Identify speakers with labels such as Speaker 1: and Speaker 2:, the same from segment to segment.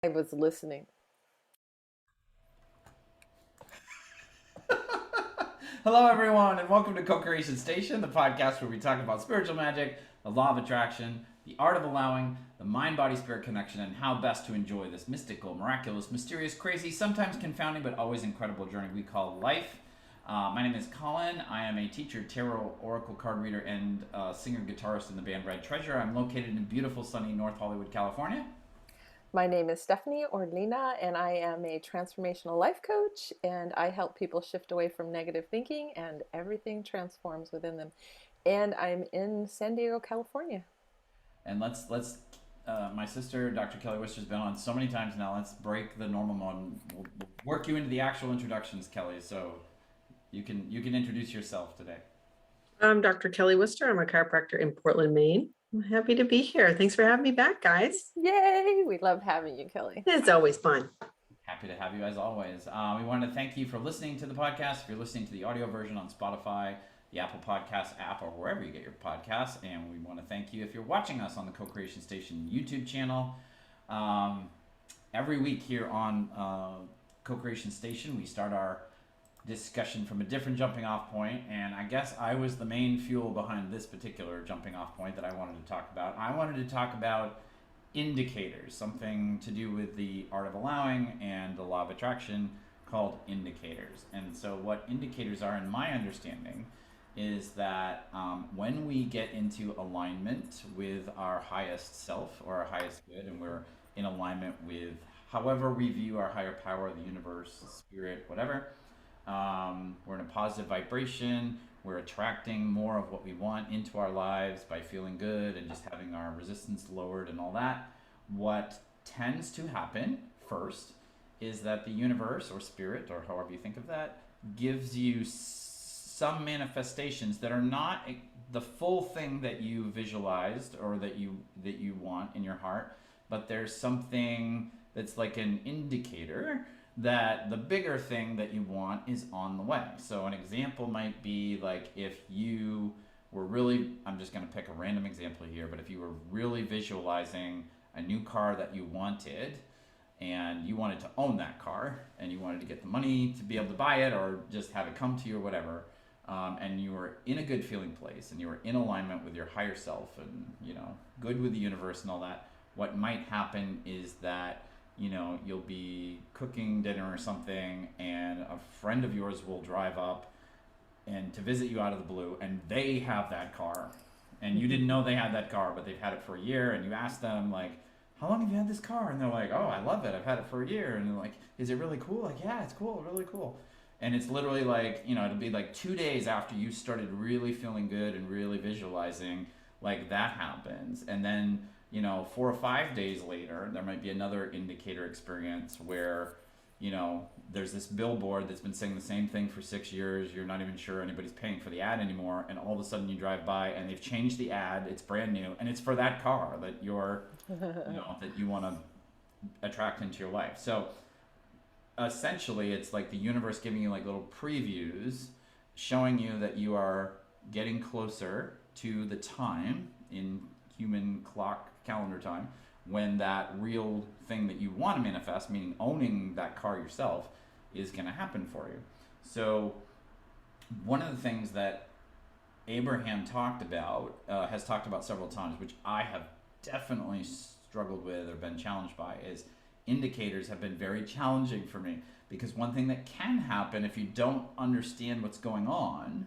Speaker 1: I was listening.
Speaker 2: Hello, everyone, and welcome to Co-Creation Station, the podcast where we talk about spiritual magic, the law of attraction, the art of allowing, the mind-body-spirit connection, and how best to enjoy this mystical, miraculous, mysterious, crazy, sometimes confounding, but always incredible journey we call life. My name is Collin. I am a teacher, tarot, oracle card reader, and singer-guitarist in the band Red Treasure. I'm located in beautiful, sunny North Hollywood, California.
Speaker 1: My name is Stephanie Orlina, and I am a transformational life coach, and I help people shift away from negative thinking and everything transforms within them. And I'm in San Diego, California.
Speaker 2: And my sister, Dr. Kelly Worster, has been on so many times now. Let's break the normal mode. We'll work you into the actual introductions, Kelly. So you can introduce yourself today.
Speaker 3: I'm Dr. Kelly Worster. I'm a chiropractor in Portland, Maine. I'm happy to be here. Thanks for having me back, guys.
Speaker 1: Yay! We love having you, Kelly.
Speaker 3: It's always fun.
Speaker 2: Happy to have you as always. We want to thank you for listening to the podcast. If you're listening to the audio version on Spotify, the Apple Podcast app, or wherever you get your podcasts, and we want to thank you if you're watching us on the Co-Creation Station YouTube channel. Every week here on Co-Creation Station, we start our discussion from a different jumping off point, and I guess I was the main fuel behind this particular jumping off point that I wanted to talk about. I wanted to talk about indicators, something to do with the art of allowing and the law of attraction called indicators. And so what indicators are, in my understanding, is that when we get into alignment with our highest self or our highest good, and we're in alignment with however we view our higher power, the universe, spirit, whatever, we're in a positive vibration. We're attracting more of what we want into our lives by feeling good and just having our resistance lowered and all that. What tends to happen first is that the universe or spirit, or however you think of that, gives you some manifestations that are not the full thing that you visualized or that you want in your heart, but there's something that's like an indicator that the bigger thing that you want is on the way. So an example might be like if you were really, I'm just going to pick a random example here, but if you were really visualizing a new car that you wanted and you wanted to own that car and you wanted to get the money to be able to buy it or just have it come to you or whatever, and you were in a good feeling place and you were in alignment with your higher self and, good with the universe and all that, what might happen is that you'll be cooking dinner or something and a friend of yours will drive up and to visit you out of the blue and they have that car and you didn't know they had that car, but they've had it for a year, and you ask them like, how long have you had this car? And they're like, oh, I love it, I've had it for a year. And they're like, is it really cool? Like, yeah, it's cool, really cool. And it's literally like, it'll be like 2 days after you started really feeling good and really visualizing, like that happens. And then 4 or 5 days later, there might be another indicator experience where, there's this billboard that's been saying the same thing for 6 years. You're not even sure anybody's paying for the ad anymore. And all of a sudden you drive by and they've changed the ad. It's brand new. And it's for that car that that you want to attract into your life. So essentially it's like the universe giving you like little previews, showing you that you are getting closer to the time in human clock calendar time when that real thing that you want to manifest, meaning owning that car yourself, is going to happen for you. So one of the things that Abraham has talked about several times, which I have definitely struggled with or been challenged by, is indicators have been very challenging for me, because one thing that can happen if you don't understand what's going on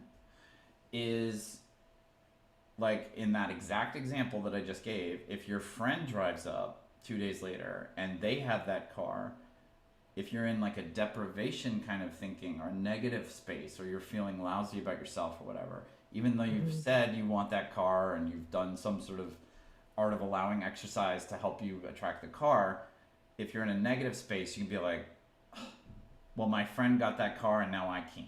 Speaker 2: is, like in that exact example that I just gave, if your friend drives up 2 days later and they have that car, if you're in like a deprivation kind of thinking or negative space, or you're feeling lousy about yourself or whatever, even though you've said you want that car and you've done some sort of art of allowing exercise to help you attract the car, if you're in a negative space, you can be like, well, my friend got that car and now I can't.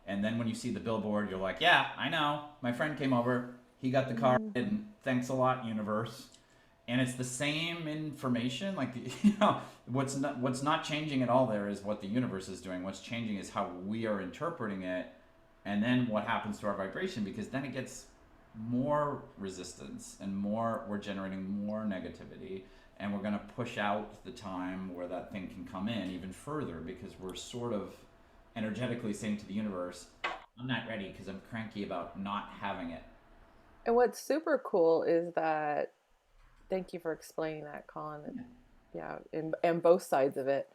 Speaker 2: And then when you see the billboard, you're like, yeah, I know, my friend came over, he got the car, and thanks a lot, universe. And it's the same information, like what's not changing at all there is what the universe is doing. What's changing is how we are interpreting it, and then what happens to our vibration, because then it gets more resistance and we're generating more negativity. and we're going to push out the time where that thing can come in even further, because we're sort of energetically saying to the universe, I'm not ready because I'm cranky about not having it.
Speaker 1: And what's super cool is that, thank you for explaining that, Collin. Yeah, and both sides of it.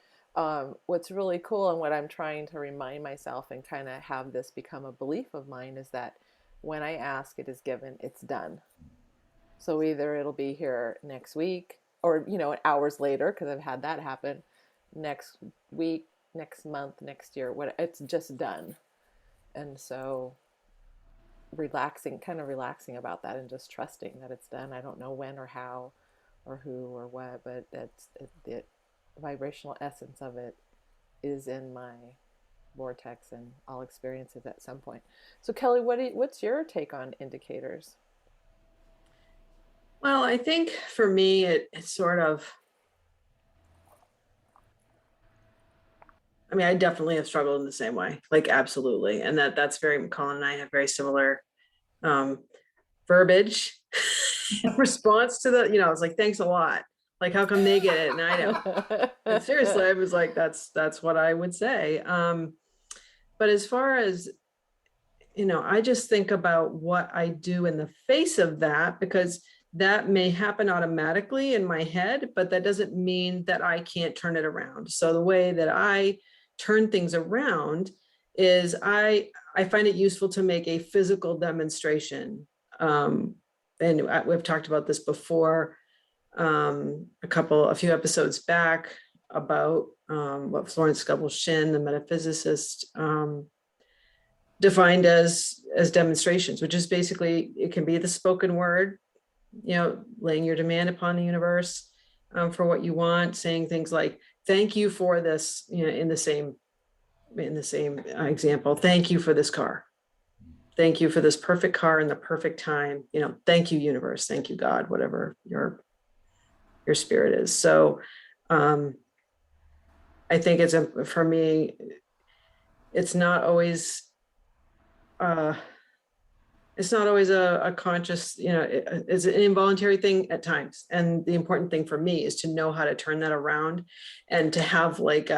Speaker 1: What's really cool and what I'm trying to remind myself and kind of have this become a belief of mine is that when I ask, it is given, it's done. So either it'll be here next week or, hours later, because I've had that happen, next week, next month, next year, what it's just done. And so kind of relaxing about that and just trusting that it's done. I don't know when or how or who or what, but the vibrational essence of it is in my vortex, and I'll experience it at some point. So Kelly, what's your take on indicators?
Speaker 3: Well, I think for me, it's sort of, I mean, I definitely have struggled in the same way, like absolutely. And that's very, Colin and I have very similar um, verbiage in response to the, I was like, thanks a lot. Like, how come they get it and I don't? And seriously, I was like, that's what I would say. But as far as, I just think about what I do in the face of that, because that may happen automatically in my head, but that doesn't mean that I can't turn it around. So the way that I turn things around is I find it useful to make a physical demonstration. And we've talked about this before, a few episodes back, about what Florence Scovel Shinn, the metaphysicist, defined as demonstrations, which is basically, it can be the spoken word, laying your demand upon the universe for what you want, saying things like, thank you for this, in the same example, thank you for this car. Thank you for this perfect car in the perfect time. Thank you, universe. Thank you, God, whatever your spirit is. So I think for me, it's not always a conscious, it's an involuntary thing at times. And the important thing for me is to know how to turn that around and to have like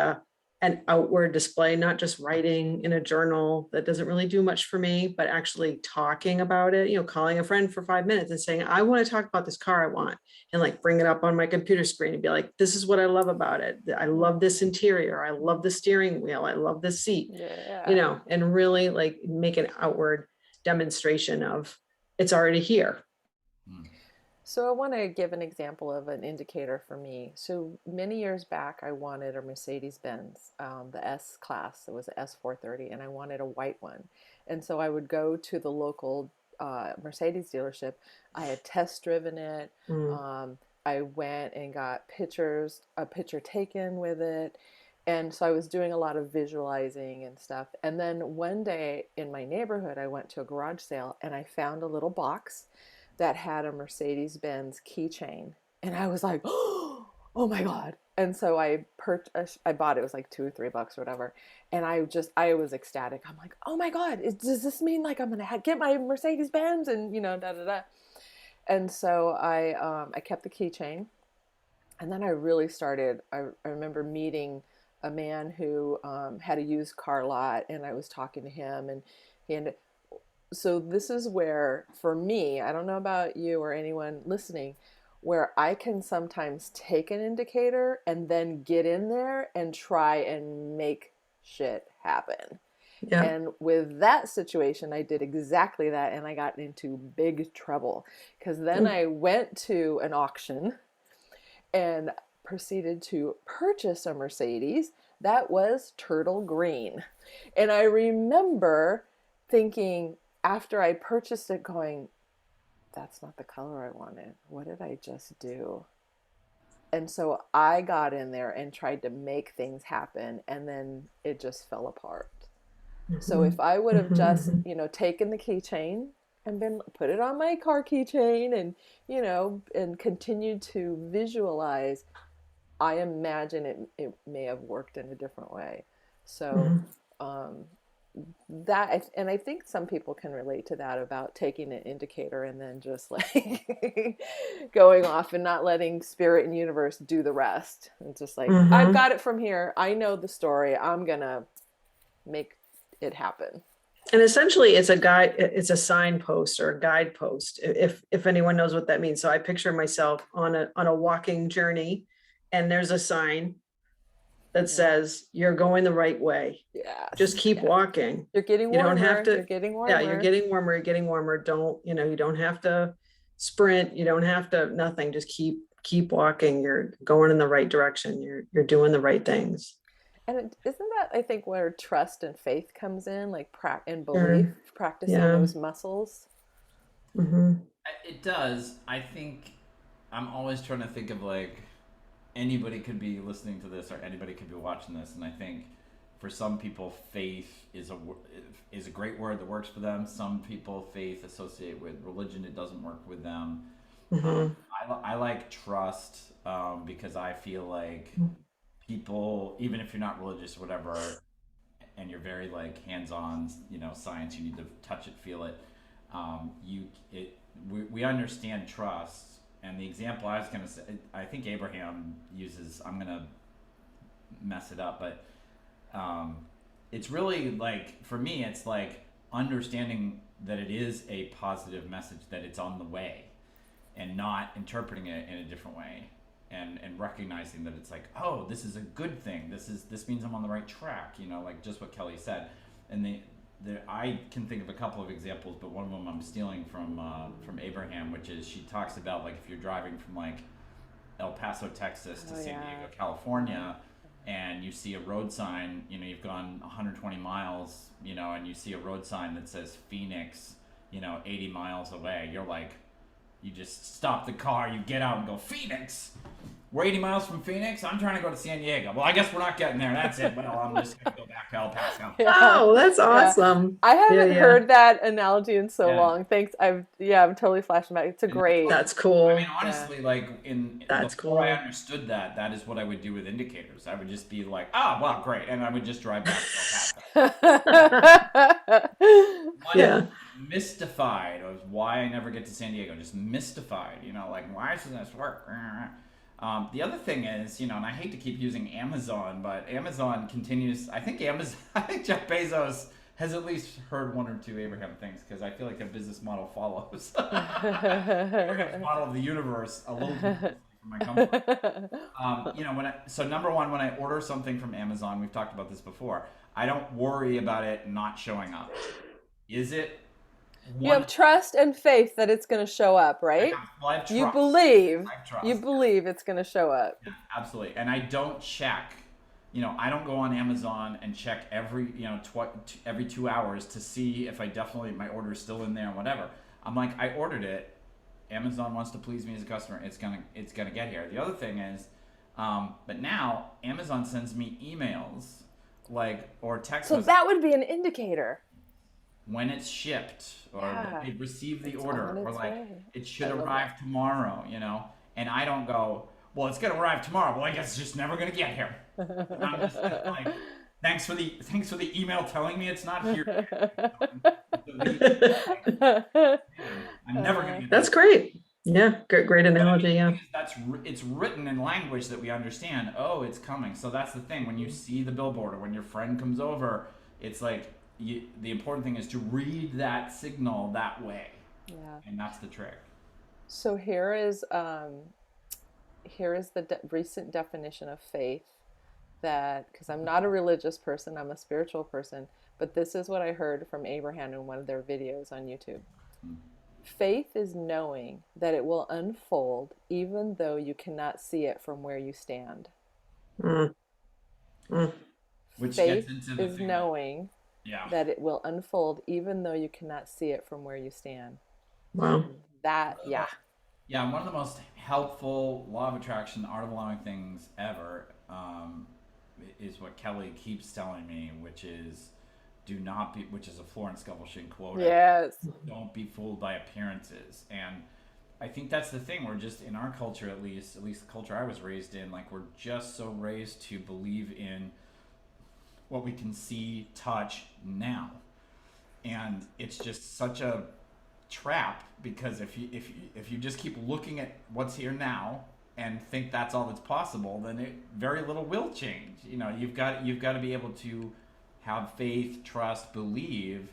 Speaker 3: an outward display, not just writing in a journal that doesn't really do much for me, but actually talking about it, calling a friend for 5 minutes and saying, I want to talk about this car I want, and like bring it up on my computer screen and be like, this is what I love about it. I love this interior. I love the steering wheel. I love the seat,
Speaker 1: Yeah.
Speaker 3: and really like make an outward demonstration of it's already here.
Speaker 1: So I want to give an example of an indicator for me. So many years back, I wanted a Mercedes Benz, the S class. It was a S430, and I wanted a white one. And so I would go to the local Mercedes dealership. I had test driven it. I went and got a picture taken with it. And so I was doing a lot of visualizing and stuff. And then one day in my neighborhood, I went to a garage sale and I found a little box that had a Mercedes-Benz keychain. And I was like, oh my God. And so I bought it. It was like $2 or $3 or whatever. And I was ecstatic. I'm like, oh my God, does this mean like I'm going to get my Mercedes-Benz and, da, da, da. And so I kept the keychain. And then I really started, I remember meeting a man who had a used car lot, and I was talking to him, and he ended, so this is where, for me, I don't know about you or anyone listening, where I can sometimes take an indicator and then get in there and try and make shit happen.
Speaker 3: Yeah.
Speaker 1: And with that situation, I did exactly that, and I got into big trouble because then I went to an auction and proceeded to purchase a Mercedes that was turtle green. And I remember thinking, after I purchased it, going, that's not the color I wanted. What did I just do? And so I got in there and tried to make things happen, and then it just fell apart. So if I would have just, taken the keychain and been put it on my car keychain and, and continued to visualize, I imagine it may have worked in a different way. So and I think some people can relate to that about taking an indicator and then just like going off and not letting spirit and universe do the rest. It's just like, I've
Speaker 3: Mm-hmm.
Speaker 1: got it from here. I know the story. I'm gonna make it happen.
Speaker 3: And essentially it's a guide, it's a signpost or a guidepost, if anyone knows what that means. So I picture myself on a walking journey, and there's a sign that
Speaker 1: Yeah.
Speaker 3: says you're going the right way. Just
Speaker 1: Yes.
Speaker 3: keep
Speaker 1: Yeah.
Speaker 3: walking.
Speaker 1: You're getting
Speaker 3: You don't have
Speaker 1: warmer.
Speaker 3: to,
Speaker 1: You're getting
Speaker 3: yeah, you're
Speaker 1: warmer.
Speaker 3: getting warmer, you're getting warmer. Don't, you don't have to sprint, you don't have to nothing. Just keep walking. You're going in the right direction. You're doing the right things.
Speaker 1: And isn't that, I think, where trust and faith comes in, like and belief,
Speaker 3: Sure.
Speaker 1: practicing
Speaker 3: Yeah.
Speaker 1: those muscles?
Speaker 3: Mm-hmm.
Speaker 2: It does. I think I'm always trying to think of like anybody could be listening to this or anybody could be watching this, and I think for some people faith is a great word that works for them. Some people faith associate with religion, it doesn't work with them.
Speaker 3: Mm-hmm.
Speaker 2: I like trust because I feel like people, even if you're not religious or whatever, and you're very like hands-on, science, you need to touch it, feel it. You it we understand trust, and the example I was gonna say, I think Abraham uses. I'm gonna mess it up, but it's really like for me, it's like understanding that it is a positive message, that it's on the way, and not interpreting it in a different way. And recognizing that it's like, oh, this is a good thing. This means I'm on the right track. Like just what Kelly said. And I can think of a couple of examples, but one of them I'm stealing from Abraham, which is she talks about like if you're driving from like El Paso, Texas to San Diego, California, and you see a road sign, you've gone 120 miles, and you see a road sign that says Phoenix, 80 miles away. You're like, you just stop the car, you get out and go, Phoenix? We're 80 miles from Phoenix? I'm trying to go to San Diego. Well, I guess we're not getting there. That's it. Well, I'm just going to go back to El Paso.
Speaker 1: Yeah.
Speaker 3: Oh, that's
Speaker 1: Yeah.
Speaker 3: awesome.
Speaker 1: I haven't
Speaker 3: Yeah.
Speaker 1: heard that analogy in so
Speaker 2: Yeah.
Speaker 1: long. Thanks. I'm totally flashing back. It's a great.
Speaker 3: That's cool.
Speaker 2: I mean, honestly, like
Speaker 3: That's
Speaker 2: before I
Speaker 3: cool.
Speaker 2: understood that is what I would do with indicators. I would just be like, oh, well, great. And I would just drive back to El Paso.
Speaker 3: Yeah.
Speaker 2: Mystified of why I never get to San Diego. Just mystified, like, why doesn't this work? The other thing is, and I hate to keep using Amazon, but Amazon continues. I think Jeff Bezos has at least heard one or two Abraham things, because I feel like a business model follows. Abraham's model of the universe a little bit from my comfort. So number one, when I order something from Amazon, we've talked about this before, I don't worry about it not showing up. Is it?
Speaker 1: You have trust and faith that it's going to show up, right?
Speaker 2: I have trust.
Speaker 1: You believe.
Speaker 2: I have trust.
Speaker 1: You believe it's going to show up.
Speaker 2: Yeah, absolutely. And I don't check. I don't go on Amazon and check every 2 hours to see if my order is still in there or whatever. I'm like, I ordered it. Amazon wants to please me as a customer. It's gonna get here. The other thing is, but now Amazon sends me emails or text.
Speaker 1: So that would be an indicator.
Speaker 2: When it's shipped, or they receive the order, or like
Speaker 1: way.
Speaker 2: it should arrive tomorrow, and I don't go, well, it's gonna arrive tomorrow. Well, I guess it's just never gonna get here. I'm just like, thanks for the email telling me it's not here. I'm never gonna get
Speaker 3: That's great. Yeah, great analogy. Yeah.
Speaker 2: It's written in language that we understand. Oh, it's coming. So that's the thing. When you see the billboard or when your friend comes over, it's like, the important thing is to read that signal that way.
Speaker 1: Yeah.
Speaker 2: And that's the trick.
Speaker 1: So here is the recent definition of faith, that, because I'm not a religious person, I'm a spiritual person, but this is what I heard from Abraham in one of their videos on YouTube. Faith is knowing that it will unfold even though you cannot see it from where you stand.
Speaker 2: Which
Speaker 1: faith
Speaker 2: gets into the
Speaker 1: is
Speaker 2: thing.
Speaker 1: Knowing that it will unfold even though you cannot see it from where you stand.
Speaker 3: Wow.
Speaker 2: Yeah, one of the most helpful law of attraction, art of allowing things ever, is what Kelly keeps telling me, which is which is a Florence Scovel quote.
Speaker 1: Yes.
Speaker 2: Don't be fooled by appearances. And I think that's the thing. We're just, in our culture, at least the culture I was raised in, like, we're just so raised to believe in what we can see, touch now. And it's just such a trap, because if you just keep looking at what's here now and think that's all that's possible, then very little will change. You've got to be able to have faith, trust, believe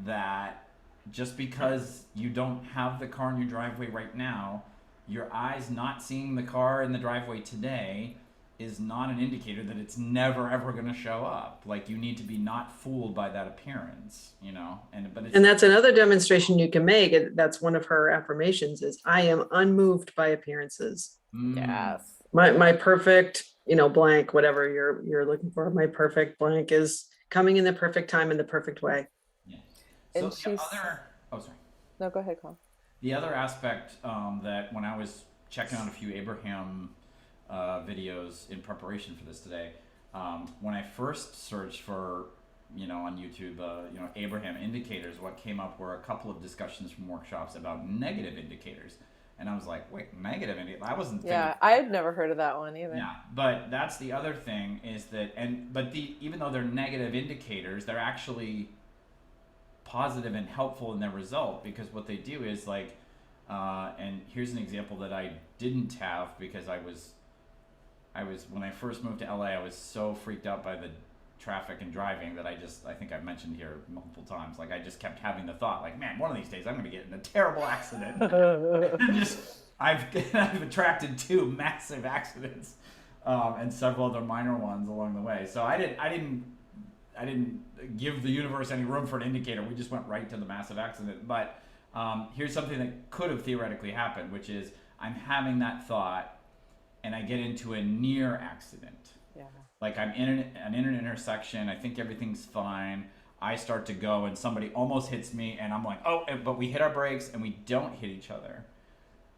Speaker 2: that just because you don't have the car in your driveway right now, your eyes not seeing the car in the driveway today is not an indicator that it's never ever going to show up. Like, you need to be not fooled by that appearance,
Speaker 3: And that's another demonstration you can make. That's one of her affirmations is, I am unmoved by appearances.
Speaker 1: Yes.
Speaker 3: My perfect, blank, whatever you're looking for, my perfect blank is coming in the perfect time in the perfect way.
Speaker 2: Yeah.
Speaker 1: And
Speaker 2: So the other, oh, sorry.
Speaker 1: No, go ahead, Colin.
Speaker 2: The other aspect that when I was checking out a few Abraham videos in preparation for this today, when I first searched for, on YouTube, Abraham indicators, what came up were a couple of discussions from workshops about negative indicators. And I was like, wait, negative indicators? I wasn't thinking.
Speaker 1: Yeah, I had never heard of that one either.
Speaker 2: Yeah, but that's the other thing is that, even though they're negative indicators, they're actually positive and helpful in their result, because what they do is like, and here's an example that I didn't have, because I was when I first moved to LA, I was so freaked out by the traffic and driving that I think I've mentioned here multiple times, like I just kept having the thought, like, man, one of these days I'm going to get in a terrible accident. And I've attracted 2 massive accidents, and several other minor ones along the way. So I didn't give the universe any room for an indicator. We just went right to the massive accident. But here's something that could have theoretically happened, which is I'm having that thought and I get into a near accident.
Speaker 1: Yeah.
Speaker 2: Like I'm in an intersection, I think everything's fine. I start to go and somebody almost hits me and I'm like, oh, but we hit our brakes and we don't hit each other.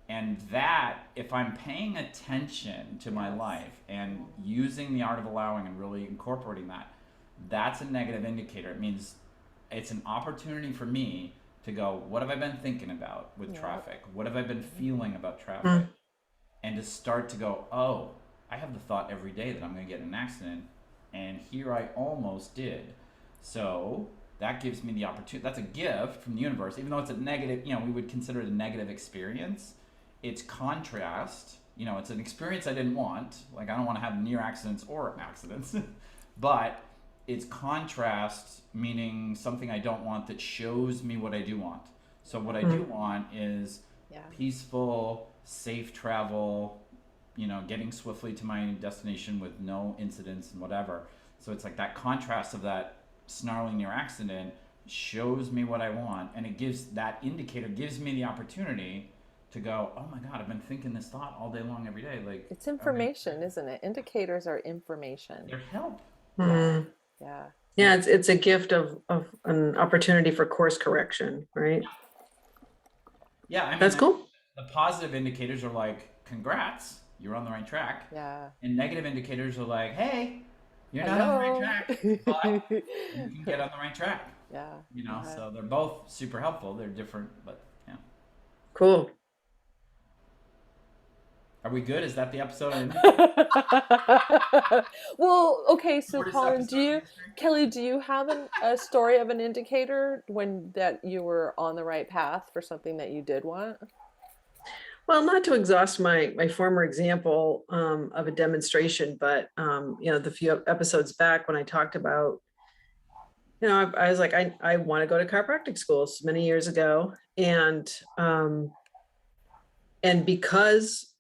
Speaker 2: And that, if I'm paying attention to my life and using the art of allowing and really incorporating that, that's a negative indicator. It means it's an opportunity for me to go, what have I been thinking about with traffic? What have I been feeling about traffic? And to start to go, oh, I have the thought every day that I'm going to get in an accident, and here I almost did. So that gives me the opportunity. That's a gift from the universe, even though it's a negative, we would consider it a negative experience. It's contrast. It's an experience I didn't want. Like, I don't want to have near accidents or accidents, but it's contrast, meaning something I don't want that shows me what I do want. So what I do want is peaceful, safe travel, getting swiftly to my destination with no incidents and whatever. So it's like that contrast of that snarling near accident shows me what I want, and it gives that indicator, gives me the opportunity to go, oh my God, I've been thinking this thought all day long, every day. Like,
Speaker 1: it's information, isn't it? Indicators are information.
Speaker 2: They're help.
Speaker 1: Yeah.
Speaker 3: It's a gift of an opportunity for course correction, right?
Speaker 2: Yeah,
Speaker 3: that's cool.
Speaker 2: The positive indicators are like, congrats, you're on the right track.
Speaker 1: Yeah.
Speaker 2: And negative indicators are like, hey, you're not on the right track, but you can get on the right track.
Speaker 1: Yeah.
Speaker 2: So they're both super helpful. They're different, but yeah.
Speaker 3: Cool.
Speaker 2: Are we good? Is that the episode?
Speaker 1: Well, okay. So, Collin, Kelly, do you have a story of an indicator that you were on the right path for something that you did want?
Speaker 3: Well, not to exhaust my former example of a demonstration, but the few episodes back when I talked about, I was like, I want to go to chiropractic schools many years ago, and because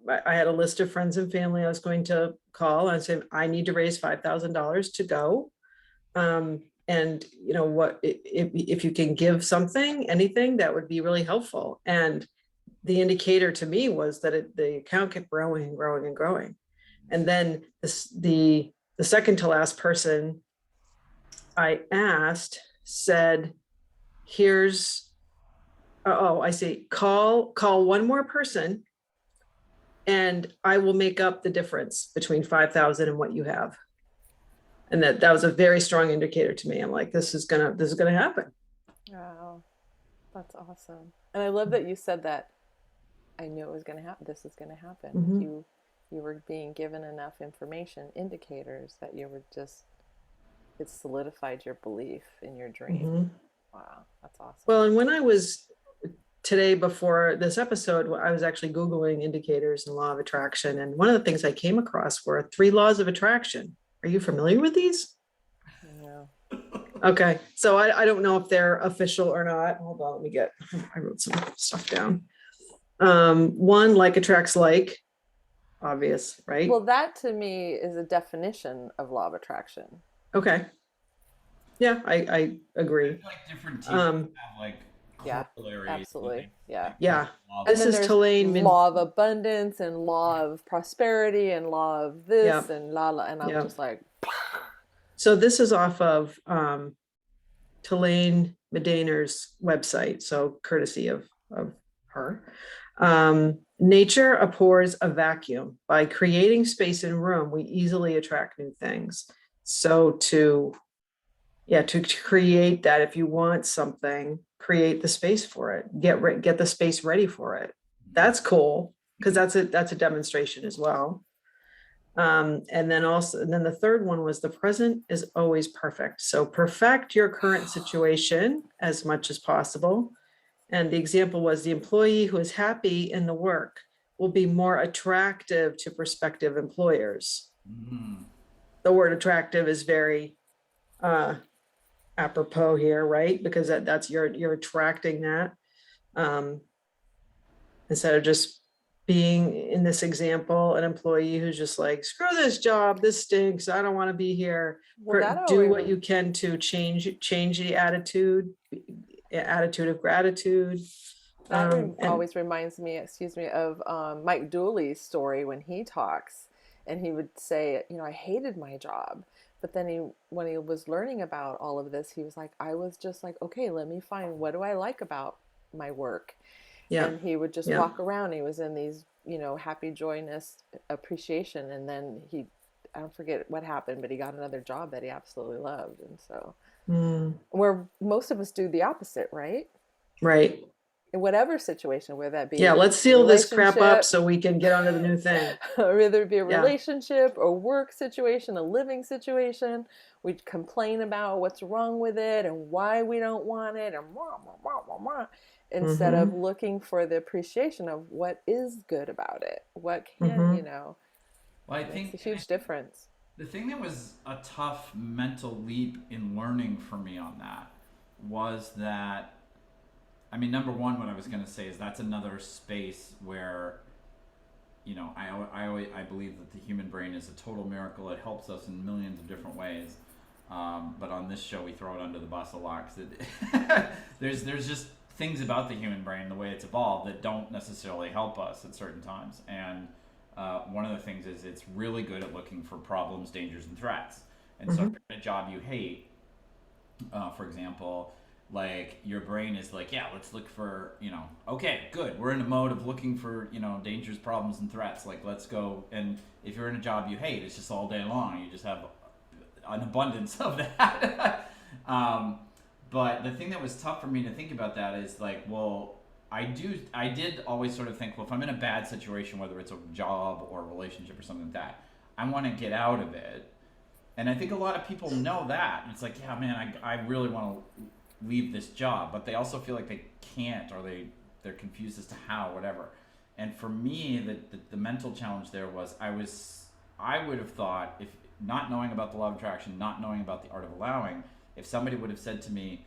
Speaker 3: I had a list of friends and family I was going to call and say, I need to raise $5,000 to go. And what, if you can give something, anything, that would be really helpful. And the indicator to me was that the account kept growing and growing and growing. And then the second to last person I asked said, I see, call one more person and I will make up the difference between 5,000 and what you have. And that was a very strong indicator to me. I'm like, this is gonna happen.
Speaker 1: Wow, that's awesome. And I love that you said that. I knew it was going to happen. This is going to happen.
Speaker 3: Mm-hmm.
Speaker 1: You were being given enough information, indicators, that you were just it solidified your belief in your dream.
Speaker 3: Mhm.
Speaker 1: Wow, that's awesome.
Speaker 3: Well, and when I was today before this episode, I was actually Googling indicators and law of attraction. And one of the things I came across were 3 laws of attraction. Are you familiar with these?
Speaker 1: Yeah.
Speaker 3: Okay. So I don't know if they're official or not. Hold on, let me get, I wrote some stuff down. One, like attracts like, obvious, right?
Speaker 1: Well, that to me is a definition of law of attraction.
Speaker 3: Okay. Yeah, I
Speaker 2: I
Speaker 3: agree.
Speaker 2: feel like different teachers
Speaker 3: Um,
Speaker 2: have like
Speaker 1: Yeah,
Speaker 2: corollaries,
Speaker 1: absolutely. Yeah.
Speaker 2: like
Speaker 3: yeah.
Speaker 2: laws
Speaker 1: And
Speaker 3: This
Speaker 1: then
Speaker 3: is
Speaker 1: there's
Speaker 3: Tulane
Speaker 1: law of abundance and law
Speaker 2: right.
Speaker 1: of prosperity and law of
Speaker 3: Yeah,
Speaker 1: this and la la. And I'm
Speaker 3: yeah.
Speaker 1: just like,
Speaker 3: So this is off of Tulane Medaner's website, so courtesy of her. Nature abhors a vacuum. By creating space and room, we easily attract new things. So to create that, if you want something, create the space for it. Get the space ready for it. That's cool because that's a demonstration as well. And then the third one was the present is always perfect. So perfect your current situation as much as possible. And the example was the employee who is happy in the work will be more attractive to prospective employers.
Speaker 2: Mm.
Speaker 3: The word attractive is very apropos here, right? Because that's you're attracting that. Instead of just being in this example, an employee who's just like, screw this job, this stinks, I don't want to be here.
Speaker 1: well, that
Speaker 3: Do
Speaker 1: always
Speaker 3: what you can to change the attitude of gratitude. And
Speaker 1: always reminds me, excuse me, of Mike Dooley's story when he talks, and he would say, you know, I hated my job, but then when he was learning about all of this, he was like, I was just like, okay, let me find what do I like about my work,
Speaker 3: yeah,
Speaker 1: and he would just
Speaker 3: yeah.
Speaker 1: walk around. He was in these, you know, happy, joyness, appreciation, and then I don't forget what happened, but he got another job that he absolutely loved, and so
Speaker 3: Mm,
Speaker 1: where most of us do the opposite, right?
Speaker 3: right.
Speaker 1: In whatever situation, whether that
Speaker 3: Yeah,
Speaker 1: be
Speaker 3: let's
Speaker 1: a
Speaker 3: seal this crap up
Speaker 1: relationship,
Speaker 3: so we can get on to the new thing.
Speaker 1: whether it be a
Speaker 3: Yeah.
Speaker 1: relationship or work situation, a living situation, we complain about what's wrong with it and why we don't want it, and instead of
Speaker 3: Mm-hmm.
Speaker 1: looking for the appreciation of what is good about it, what can,
Speaker 3: Mm-hmm.
Speaker 1: you know,
Speaker 2: Well, I
Speaker 1: makes a
Speaker 2: think, and I
Speaker 1: huge
Speaker 2: think
Speaker 1: difference.
Speaker 2: the thing that was a tough mental leap in learning for me on that was that, I mean, number one, what I was going to say is that's another space where, you know, I believe that the human brain is a total miracle. It helps us in millions of different ways. But on this show, we throw it under the bus a lot because there's just things about the human brain, the way it's evolved, that don't necessarily help us at certain times. And one of the things is it's really good at looking for problems, dangers, and threats. And so, if
Speaker 3: Mm-hmm.
Speaker 2: you're in a job you hate, for example, like your brain is like, yeah, let's look for, you know, okay, good, we're in a mode of looking for, you know, dangers, problems, and threats. Like, let's go. And if you're in a job you hate, it's just all day long. You just have an abundance of that. But the thing that was tough for me to think about that is like, well, I did always sort of think, well, if I'm in a bad situation, whether it's a job or a relationship or something like that, I want to get out of it. And I think a lot of people know that. It's like, yeah, man, I really want to leave this job, but they also feel like they can't, or they're confused as to how, whatever. And for me, the mental challenge there was I would have thought, if not knowing about the law of attraction, not knowing about the art of allowing, if somebody would have said to me,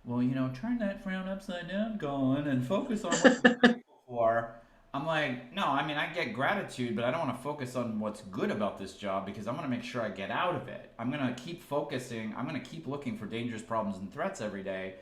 Speaker 2: well, you know, turn that frown upside down, Colin, and focus on what you're grateful for. I'm like, no, I mean, I get gratitude, but I don't want to focus on what's good about this job because I want to make sure I get out of it. I'm going to keep focusing, I'm going to keep looking for dangerous problems and threats every day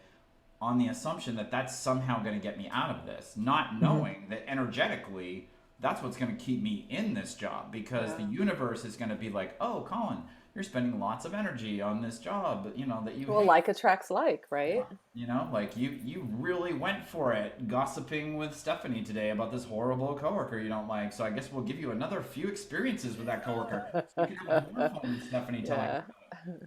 Speaker 2: on the assumption that that's somehow going to get me out of this, not
Speaker 3: Mm-hmm.
Speaker 2: knowing that energetically that's what's going to keep me in this job because the
Speaker 1: Yeah.
Speaker 2: universe is going to be like, oh, Colin, you're spending lots of energy on this job, you know, that you
Speaker 1: Well,
Speaker 2: hate.
Speaker 1: like attracts like, right?
Speaker 2: You know, like you really went for it, gossiping with Stephanie today about this horrible coworker you don't like. So I guess we'll give you another few experiences with that coworker. So you can have more fun with Stephanie telling,
Speaker 1: Yeah.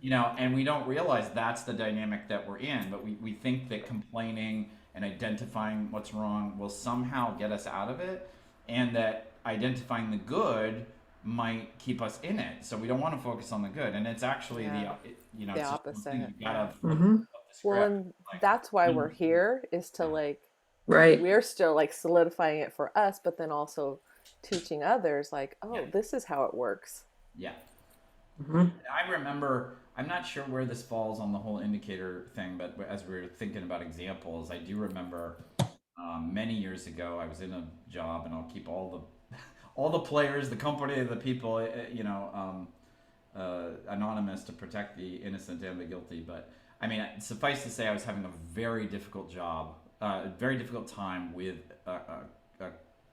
Speaker 2: you know, and we don't realize that's the dynamic that we're in. But we think that complaining and identifying what's wrong will somehow get us out of it, and that identifying the good might keep us in it. So we don't want to focus on the good. And it's actually
Speaker 1: The
Speaker 2: it's just one thing
Speaker 1: opposite.
Speaker 2: you
Speaker 1: Yeah.
Speaker 2: gotta flip
Speaker 3: Hmm.
Speaker 2: the
Speaker 1: Well,
Speaker 2: script.
Speaker 1: and
Speaker 2: Like,
Speaker 1: that's why we're
Speaker 2: mm,
Speaker 1: here, is to
Speaker 2: yeah,
Speaker 1: like,
Speaker 3: Right.
Speaker 1: we're still like solidifying it for us, but then also teaching others like,
Speaker 2: yeah,
Speaker 1: oh, this is how it works.
Speaker 2: yeah.
Speaker 3: Hmm.
Speaker 2: I remember, I'm not sure where this falls on the whole indicator thing, but as we were thinking about examples, I do remember many years ago, I was in a job, and I'll keep all the all the players, the company, the people, anonymous to protect the innocent and the guilty. But I mean, suffice to say, I was having a very difficult job, a very difficult time with a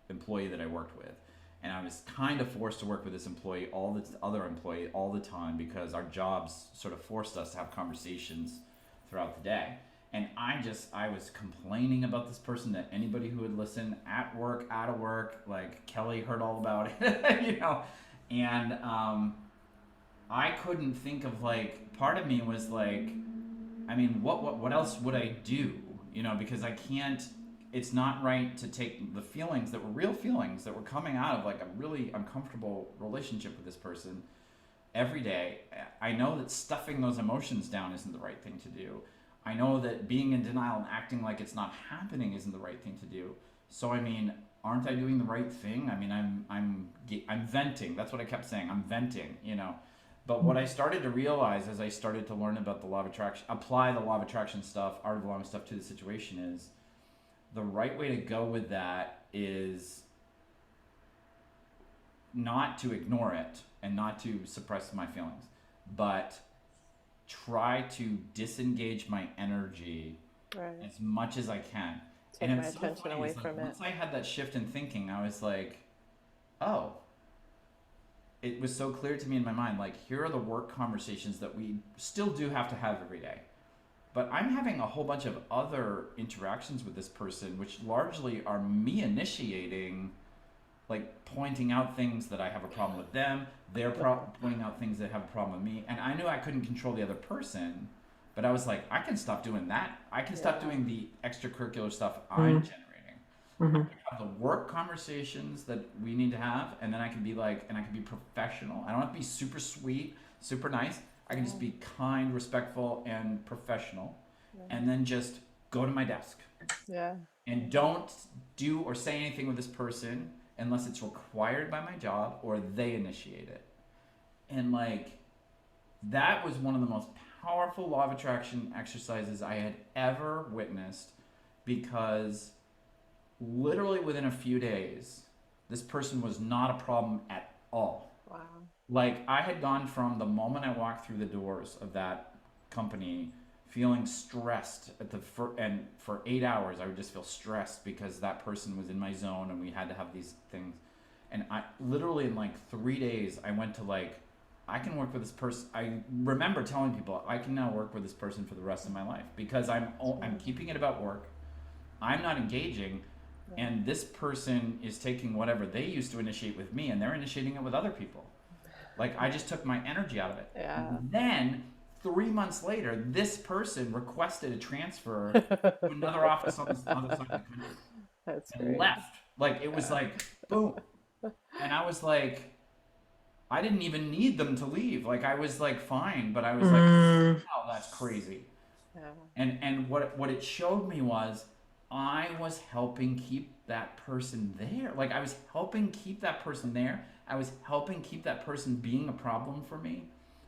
Speaker 2: employee that I worked with, and I was kind of forced to work with this employee, all the other employee, all the time, because our jobs sort of forced us to have conversations throughout the day. And I was complaining about this person to anybody who would listen, at work, out of work. Like, Kelly heard all about it, And I couldn't think of, like, part of me was like, I mean, what else would I do? Because I can't. It's not right to take the feelings that were real feelings that were coming out of like a really uncomfortable relationship with this person every day. I know that stuffing those emotions down isn't the right thing to do. I know that being in denial and acting like it's not happening isn't the right thing to do. So I mean, aren't I doing the right thing? I mean, I'm venting. That's what I kept saying. I'm venting. But what I started to realize as I started to learn about the law of attraction, apply the law of attraction stuff, art of allowing stuff to the situation, is the right way to go with that is not to ignore it and not to suppress my feelings, but try to disengage my energy
Speaker 1: Right.
Speaker 2: as much as I can.
Speaker 1: Take
Speaker 2: And
Speaker 1: my
Speaker 2: it's so
Speaker 1: attention
Speaker 2: funny,
Speaker 1: away
Speaker 2: it's like
Speaker 1: from it.
Speaker 2: once I had that shift in thinking, I was like, oh, it was so clear to me in my mind, like, here are the work conversations that we still do have to have every day. But I'm having a whole bunch of other interactions with this person, which largely are me initiating, like pointing out things that I have a problem with them. They're pointing out things that have a problem with me. And I knew I couldn't control the other person, but I was like, I can stop doing that. I can stop
Speaker 1: Yeah.
Speaker 2: doing the extracurricular stuff I'm
Speaker 3: Hmm.
Speaker 2: generating.
Speaker 3: Hmm.
Speaker 2: Have the work conversations that we need to have, and then I can be like, and I can be professional. I don't have to be super sweet, super nice. I can just be kind, respectful, and professional, and then just go to my desk
Speaker 1: Yeah.
Speaker 2: and don't do or say anything with this person unless it's required by my job or they initiate it. And like, that was one of the most powerful law of attraction exercises I had ever witnessed, because literally within a few days, this person was not a problem at all.
Speaker 1: Wow.
Speaker 2: Like, I had gone from the moment I walked through the doors of that company feeling stressed and for 8 hours I would just feel stressed because that person was in my zone and we had to have these things. And I literally, in like 3 days, I went to like, I can work with this person. I remember telling people I can now work with this person for the rest of my life because I'm keeping it about work. I'm not engaging, and this person is taking whatever they used to initiate with me and they're initiating it with other people. Like, I just took my energy out of it.
Speaker 1: Yeah.
Speaker 2: Then 3 months later, this person requested a transfer to another office on the other side of the country
Speaker 1: That's
Speaker 2: and
Speaker 1: great.
Speaker 2: left. Like, it was like boom, and I was like, I didn't even need them to leave. Like, I was like fine, but I was like,
Speaker 3: Mm.
Speaker 2: wow, that's crazy.
Speaker 1: Yeah.
Speaker 2: And what it showed me was I was helping keep that person there. Like, I was helping keep that person there. I was helping keep that person being a problem for me.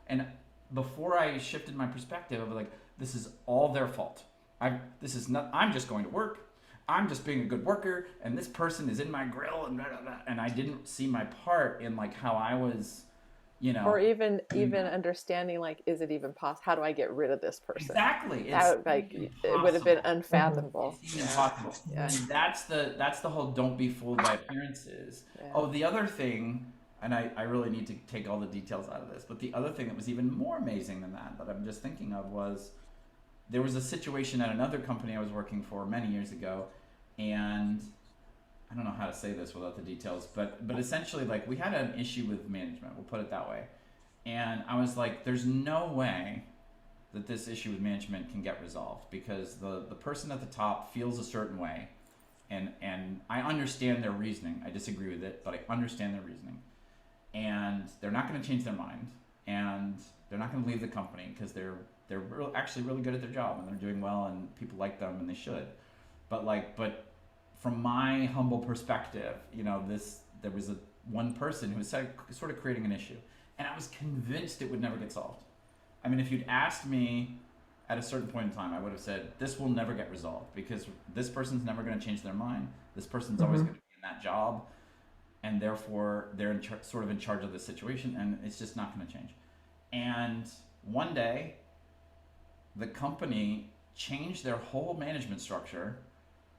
Speaker 2: And before I shifted my perspective, I was like, this is all their fault. I'm just going to work. I'm just being a good worker, and this person is in my grill, and blah, blah, blah. And I didn't see my part in like how I was,
Speaker 1: Or even
Speaker 2: doing that.
Speaker 1: understanding, like, is it even possible? How do I get rid of this person?
Speaker 2: Exactly. It's
Speaker 1: That, like, it would have been
Speaker 2: impossible.
Speaker 1: unfathomable.
Speaker 2: It's
Speaker 1: Yeah.
Speaker 2: impossible.
Speaker 1: Yeah.
Speaker 2: And that's the whole don't be fooled by appearances.
Speaker 1: Yeah.
Speaker 2: Oh, the other thing, and I really need to take all the details out of this, but the other thing that was even more amazing than that I'm just thinking of was there was a situation at another company I was working for many years ago, and I don't know how to say this without the details, but essentially, like, we had an issue with management, we'll put it that way. And I was like, there's no way that this issue with management can get resolved because the person at the top feels a certain way, and I understand their reasoning. I disagree with it, but I understand their reasoning. and they're not going to change their mind, and they're not going to leave the company because actually really good at their job and they're doing well and people like them and they should. But from my humble perspective, there was one person who was sort of creating an issue, and I was convinced it would never get solved. I mean, if you'd asked me at a certain point in time, I would have said, this will never get resolved because this person's never going to change their mind. This person's always going to be in that job, and therefore they're sort of in charge of the situation, and it's just not going to change. And one day, the company changed their whole management structure.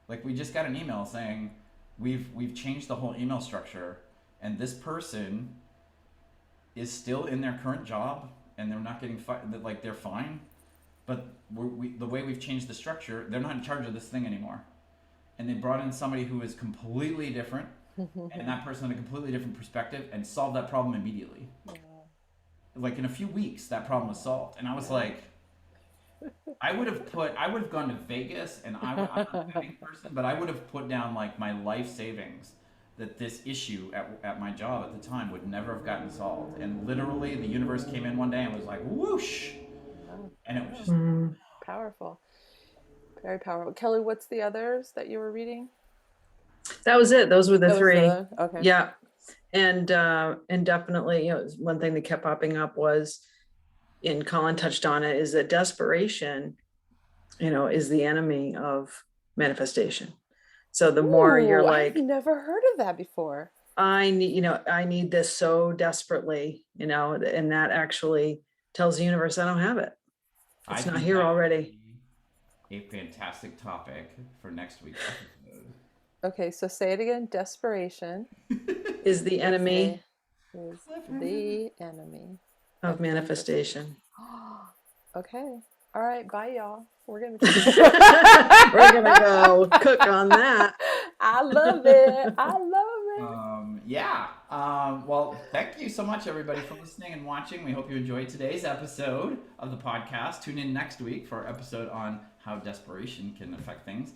Speaker 2: Like, we just got an email saying, we've changed the whole email structure, and this person is still in their current job, and they're not getting fired. Like, they're fine, but the way we've changed the structure, they're not in charge of this thing anymore. And they brought in somebody who is completely different, and that person had a completely different perspective, and solved that problem immediately. Yeah. Like, in a few weeks, that problem was solved, and I was like, I would have gone to Vegas, and I'm not a betting person, but I would have put down like my life savings that this issue at my job at the time would never have gotten solved. And literally, the universe came in one day and was like, whoosh, and it was just
Speaker 1: powerful, very powerful. Kelly, what's the others that you were reading?
Speaker 3: That was it. Those were the three.
Speaker 1: Okay.
Speaker 3: Yeah, and definitely, one thing that kept popping up was, and Collin touched on it, is that desperation, is the enemy of manifestation. So the more you're like,
Speaker 1: I've never heard of that before.
Speaker 3: I need this so desperately, and that actually tells the universe I don't have it. It's not here already.
Speaker 2: A fantastic topic for next week's episode.
Speaker 1: Okay, so say it again. Desperation
Speaker 3: is the enemy.
Speaker 1: Is the enemy
Speaker 3: of manifestation.
Speaker 1: Okay. All right. Bye, y'all. We're gonna
Speaker 3: go cook on that.
Speaker 1: I love it.
Speaker 2: Well, thank you so much, everybody, for listening and watching. We hope you enjoyed today's episode of the podcast. Tune in next week for our episode on how desperation can affect things.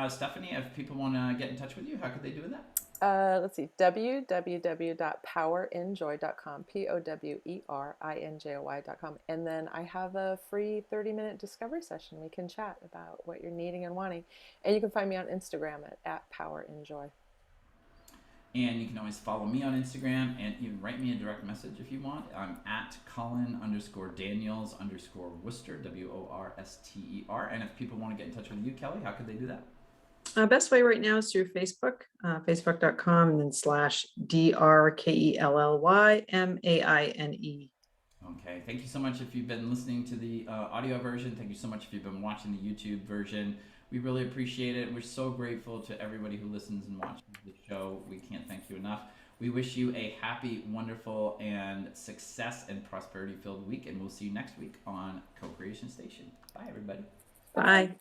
Speaker 2: Stephanie, if people want to get in touch with you, how could they do that?
Speaker 1: Let's see, www.powerinjoy.com, powerinjoy.com. And then I have a free 30-minute discovery session. We can chat about what you're needing and wanting. And you can find me on Instagram at powerinjoy.
Speaker 2: And you can always follow me on Instagram and even write me a direct message if you want. I'm at Collin_Daniels_Worster, WORSTER. And if people want to get in touch with you, Kelly, how could they do that?
Speaker 3: Best way right now is through Facebook, facebook.com, and then /DRKELLYMAINE.
Speaker 2: Okay, thank you so much if you've been listening to the audio version. Thank you so much if you've been watching the YouTube version. We really appreciate it. We're so grateful to everybody who listens and watches the show. We can't thank you enough. We wish you a happy, wonderful, and success and prosperity-filled week, and we'll see you next week on Co-Creation Station. Bye, everybody.
Speaker 3: Bye.